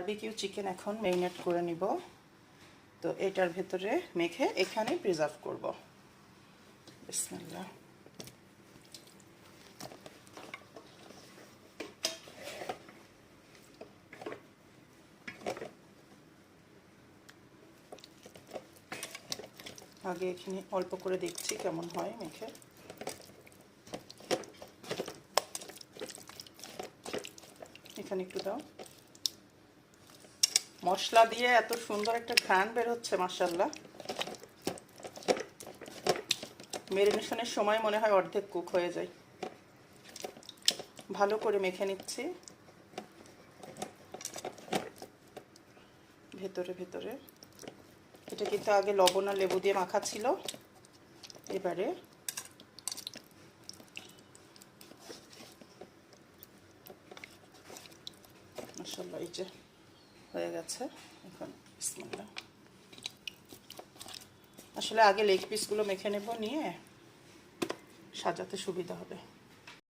Barbecue chicken এখন marinate করে নিব। তো এটার ভেতরে মেখে এখানে প্রিজার্ভ করব। বিসমিল্লাহ। আগে এখানে অল্প করে দেখছি কেমন হয় মেখে। এখানে একটু দাও। মশলা দিয়ে এত সুন্দর একটা ঘ্রাণ বের হচ্ছে মাশাআল্লাহ। ম্যারিনেশনের সময় মনে হয় অর্ধেক কুক হয়ে যায়। ভালো করে মেখে নিচ্ছি ভেতরে ভেতরে। এটা কিন্তু আগে লবণ আর লেবু দিয়ে মাখা ছিল। এবারে মাশাআল্লাহ এই যে হয়ে গেছে। এখন বিসমিল্লাহ। আসলে আগে লেগ পিসগুলো মেখে নেব, নিয়ে সাজাতে সুবিধা হবে।